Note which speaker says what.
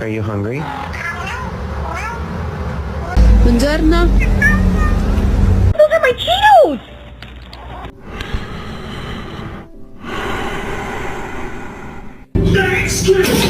Speaker 1: Are you hungry?
Speaker 2: Buongiorno.
Speaker 3: Those are my Cheetos!
Speaker 4: Next game!